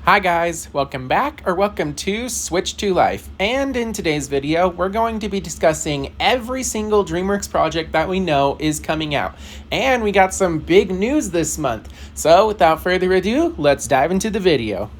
Hi guys, welcome back or welcome to Switch to Life, and in today's video we're going to be discussing every single Dreamworks project that we know is coming out, and we got some big news this month. So without further ado, let's dive into the video.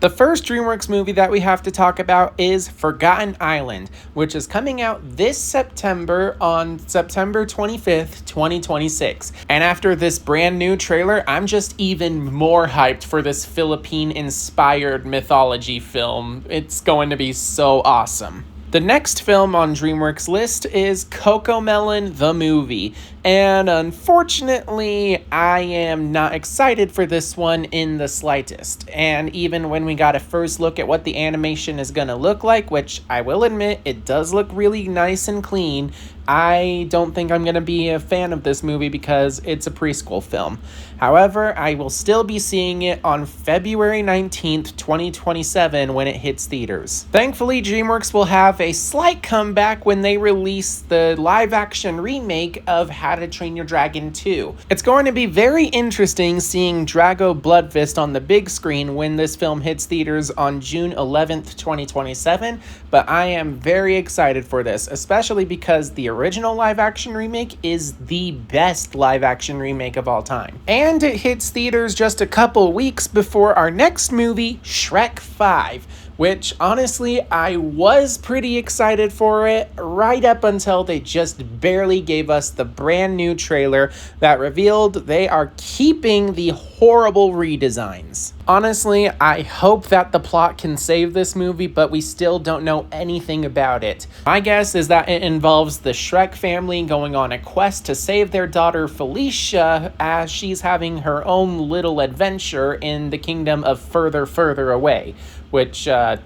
The first Dreamworks movie that we have to talk about is Forgotten Island, which is coming out this September on September 25th, 2026. And after this brand new trailer, I'm just even more hyped for this Philippine-inspired mythology film. It's going to be so awesome. The next film on Dreamworks' list is Cocomelon the movie, and unfortunately, I am not excited for this one in the slightest. And even when we got a first look at what the animation is going to look like, which I will admit, it does look really nice and clean, I don't think I'm going to be a fan of this movie because it's a preschool film. However, I will still be seeing it on February 19th, 2027 when it hits theaters. Thankfully, Dreamworks will have a slight comeback when they release the live-action remake of How to Train Your Dragon 2. It's going to be very interesting seeing Drago Bloodfist on the big screen when this film hits theaters on June 11th, 2027, but I am very excited for this, especially because the original live-action remake is the best live-action remake of all time. And it hits theaters just a couple weeks before our next movie, Shrek 5, which honestly, I was pretty excited for it right up until they just barely gave us the brand new trailer that revealed they are keeping the horrible redesigns. Honestly, I hope that the plot can save this movie, but we still don't know anything about it. My guess is that it involves the Shrek family going on a quest to save their daughter Felicia as she's having her own little adventure in the kingdom of Further Away. Which,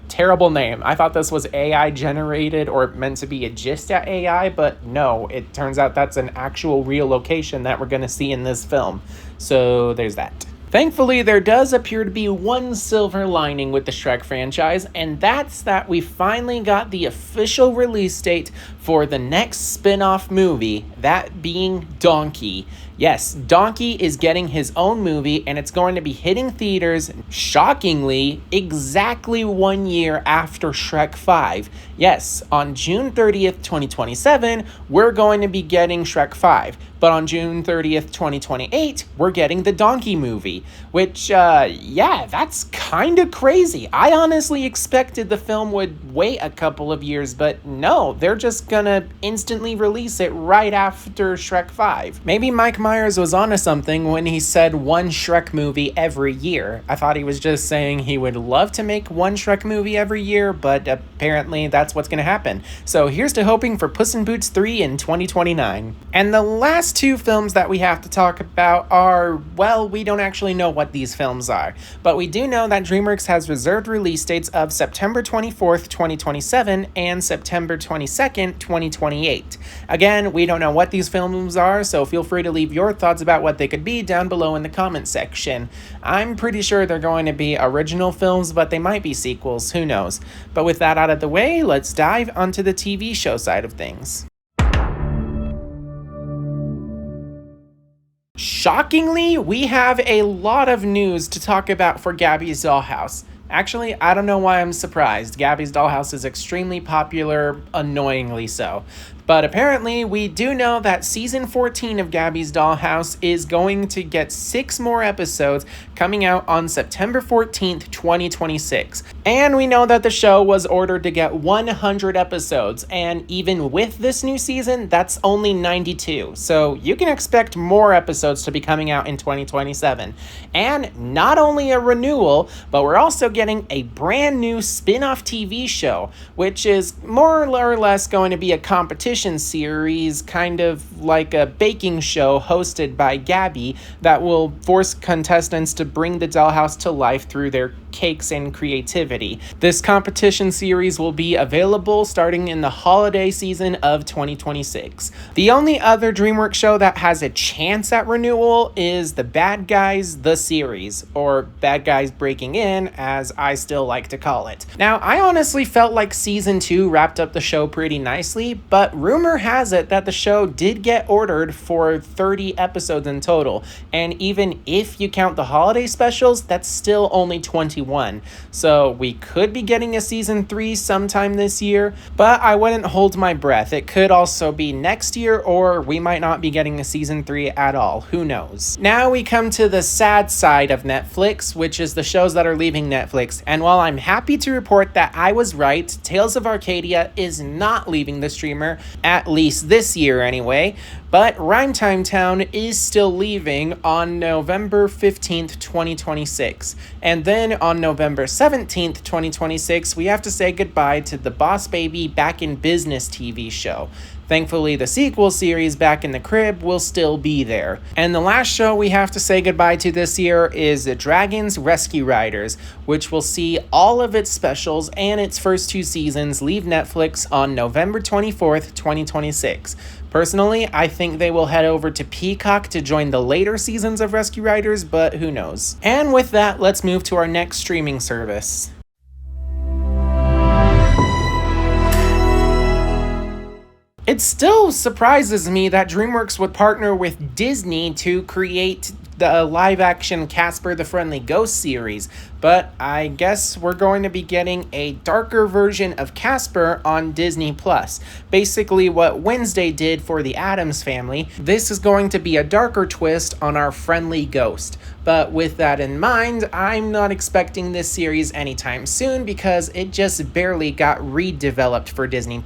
terrible name. I thought this was AI generated or meant to be a gist at AI, but no, it turns out that's an actual real location that we're going to see in this film. So there's that. Thankfully, there does appear to be one silver lining with the Shrek franchise, and that's that we finally got the official release date for the next spin-off movie, that being Donkey. Yes, Donkey is getting his own movie, and it's going to be hitting theaters, shockingly, exactly 1 year after Shrek 5. Yes, on June 30th, 2027, we're going to be getting Shrek 5. But on June 30th, 2028, we're getting the Donkey movie, which, yeah, that's kind of crazy. I honestly expected the film would wait a couple of years, but no, they're just gonna instantly release it right after Shrek 5. Maybe Mike Myers was onto something when he said one Shrek movie every year. I thought he was just saying he would love to make one Shrek movie every year, but apparently that's what's gonna happen. So here's to hoping for Puss in Boots 3 in 2029. And the last two films that we have to talk about are, well, we don't actually know what these films are, but we do know that Dreamworks has reserved release dates of September 24th, 2027 and September 22nd, 2028. Again, we don't know what these films are, so feel free to leave your thoughts about what they could be down below in the comment section. I'm pretty sure they're going to be original films, but they might be sequels, who knows. But with that out of the way, let's dive onto the TV show side of things. Shockingly, we have a lot of news to talk about for Gabby's Dollhouse. Actually, I don't know why I'm surprised. Gabby's Dollhouse is extremely popular, annoyingly so. But apparently, we do know that Season 14 of Gabby's Dollhouse is going to get 6 more episodes coming out on September 14th, 2026. And we know that the show was ordered to get 100 episodes, and even with this new season, that's only 92. So you can expect more episodes to be coming out in 2027. And not only a renewal, but we're also getting a brand new spin-off TV show, which is more or less going to be a competition series, kind of like a baking show hosted by Gabby that will force contestants to bring the dollhouse to life through their cakes and creativity. This competition series will be available starting in the holiday season of 2026. The only other Dreamworks show that has a chance at renewal is The Bad Guys, the series, or Bad Guys Breaking In, as I still like to call it. Now, I honestly felt like Season 2 wrapped up the show pretty nicely, but rumor has it that the show did get ordered for 30 episodes in total, and even if you count the holiday specials, that's still only 21. So we could be getting a season 3 sometime this year, but I wouldn't hold my breath. It could also be next year, or we might not be getting a season 3 at all. Who knows? Now we come to the sad side of Netflix, which is the shows that are leaving Netflix. And while I'm happy to report that I was right, Tales of Arcadia is not leaving the streamer, at least this year anyway, but Rhymetime Town is still leaving on November 15th, 2026. And then on November 17th, 2026, we have to say goodbye to the Boss Baby Back in Business TV show. Thankfully, the sequel series Back in the Crib will still be there. And the last show we have to say goodbye to this year is Dragon's Rescue Riders, which will see all of its specials and its first 2 seasons leave Netflix on November 24th, 2026. Personally, I think they will head over to Peacock to join the later seasons of Rescue Riders, but who knows. And with that, let's move to our next streaming service. It still surprises me that Dreamworks would partner with Disney to create the live-action Casper the Friendly Ghost series, but I guess we're going to be getting a darker version of Casper on Disney+. Basically what Wednesday did for the Addams Family, this is going to be a darker twist on our friendly ghost. But with that in mind, I'm not expecting this series anytime soon because it just barely got redeveloped for Disney+.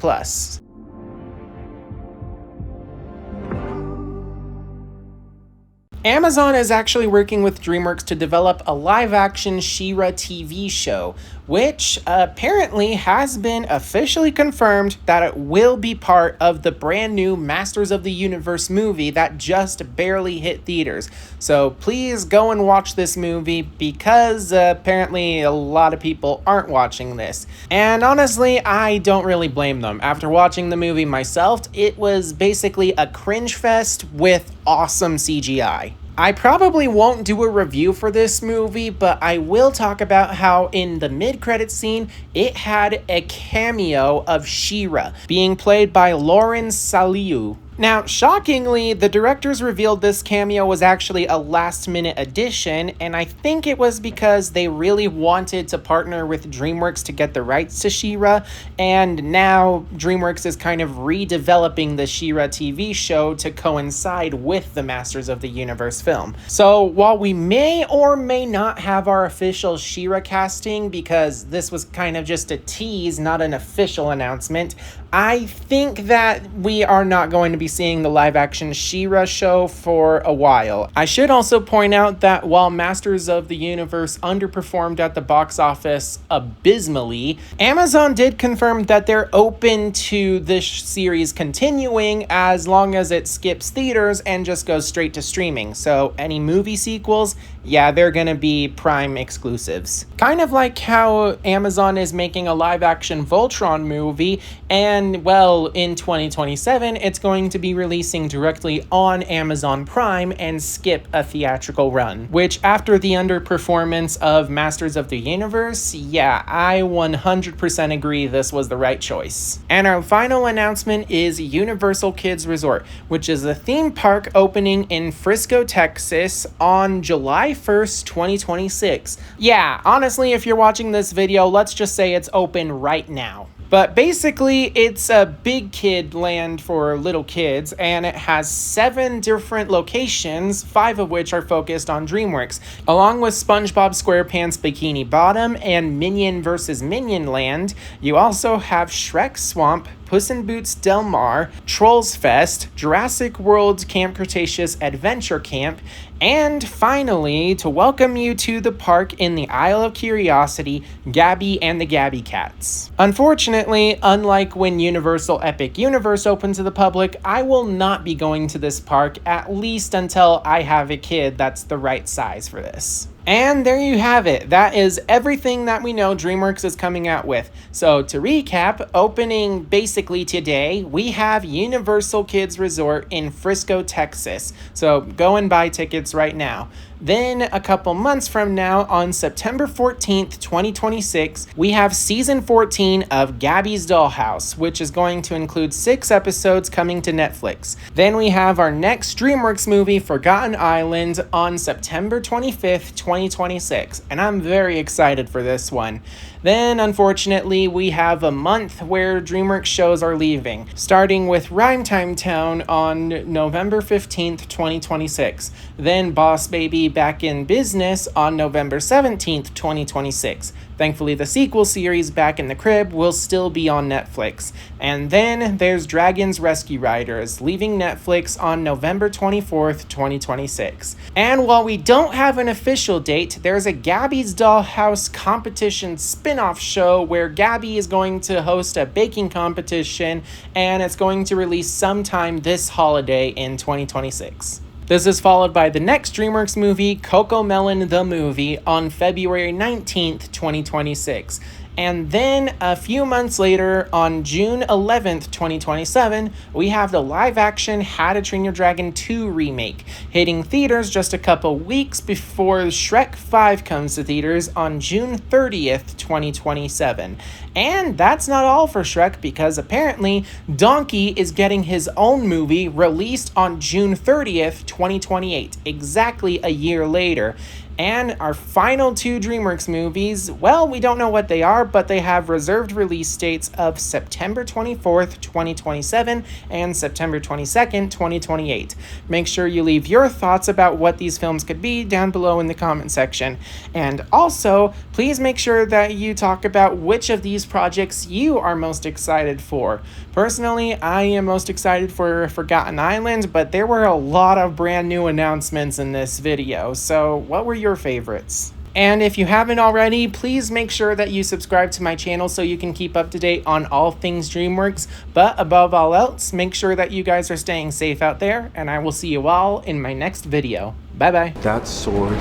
Amazon is actually working with Dreamworks to develop a live-action She-Ra TV show, which apparently has been officially confirmed that it will be part of the brand new Masters of the Universe movie that just barely hit theaters. So please go and watch this movie because apparently a lot of people aren't watching this. And honestly, I don't really blame them. After watching the movie myself, it was basically a cringe fest with awesome CGI. I probably won't do a review for this movie, but I will talk about how in the mid-credit scene, it had a cameo of She-Ra, being played by Lauren Saliu. Now, shockingly, the directors revealed this cameo was actually a last-minute addition, and I think it was because they really wanted to partner with DreamWorks to get the rights to She-Ra, and now DreamWorks is kind of redeveloping the She-Ra TV show to coincide with the Masters of the Universe film. So, while we may or may not have our official She-Ra casting, because this was kind of just a tease, not an official announcement, I think that we are not going to be seeing the live-action She-Ra show for a while. I should also point out that while Masters of the Universe underperformed at the box office abysmally, Amazon did confirm that they're open to this series continuing as long as it skips theaters and just goes straight to streaming. So any movie sequels, yeah, they're gonna be Prime exclusives. Kind of like how Amazon is making a live-action Voltron movie, and well, in 2027, it's going to be releasing directly on Amazon Prime and skip a theatrical run. Which, after the underperformance of Masters of the Universe, yeah, I 100% agree this was the right choice. And our final announcement is Universal Kids Resort, which is a theme park opening in Frisco, Texas on July 1st, 2026. Yeah, honestly, if you're watching this video, let's just say it's open right now. But basically, it's a big kid land for little kids, and it has 7 different locations, 5 of which are focused on DreamWorks. Along with SpongeBob SquarePants Bikini Bottom and Minion vs. Minion Land, you also have Shrek Swamp, Puss in Boots Del Mar, Trolls Fest, Jurassic World Camp Cretaceous Adventure Camp, and finally, to welcome you to the park in the Isle of Curiosity, Gabby and the Gabby Cats. Unfortunately, unlike when Universal Epic Universe opened to the public, I will not be going to this park at least until I have a kid that's the right size for this. And there you have it. That is everything that we know DreamWorks is coming out with. So to recap, opening basically today, we have Universal Kids Resort in Frisco, Texas. So go and buy tickets right now. Then a couple months from now, on September 14th, 2026, we have season 14 of Gabby's Dollhouse, which is going to include 6 episodes coming to Netflix. Then we have our next Dreamworks movie, Forgotten Island, on September 25th, 2026, and I'm very excited for this one. Then, unfortunately, we have a month where DreamWorks shows are leaving, starting with Rhymetime Town on November 15th, 2026. Then Boss Baby Back in Business on November 17th, 2026. Thankfully, the sequel series Back in the Crib will still be on Netflix. And then there's Dragon's Rescue Riders, leaving Netflix on November 24th, 2026. And while we don't have an official date, there's a Gabby's Dollhouse competition spin-off show where Gabby is going to host a baking competition, and it's going to release sometime this holiday in 2026. This is followed by the next DreamWorks movie, Cocomelon the Movie, on February 19th, 2026. And then a few months later, on June 11th, 2027, we have the live-action How to Train Your Dragon 2 remake, hitting theaters just a couple weeks before Shrek 5 comes to theaters on June 30th, 2027. And that's not all for Shrek, because apparently Donkey is getting his own movie released on June 30th, 2028, exactly a year later. And our final 2 DreamWorks movies, well, we don't know what they are, but they have reserved release dates of September 24th, 2027 and September 22nd, 2028. Make sure you leave your thoughts about what these films could be down below in the comment section. And also, please make sure that you talk about which of these projects you are most excited for. Personally, I am most excited for Forgotten Island, but there were a lot of brand new announcements in this video, so what were your favorites? And if you haven't already, please make sure that you subscribe to my channel so you can keep up to date on all things DreamWorks. But above all else, make sure that you guys are staying safe out there, and I will see you all in my next video. Bye bye. That sword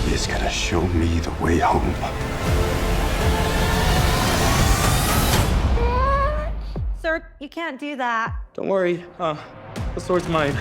is gonna show me the way home. Sir, you can't do that. Don't worry, the sword's mine.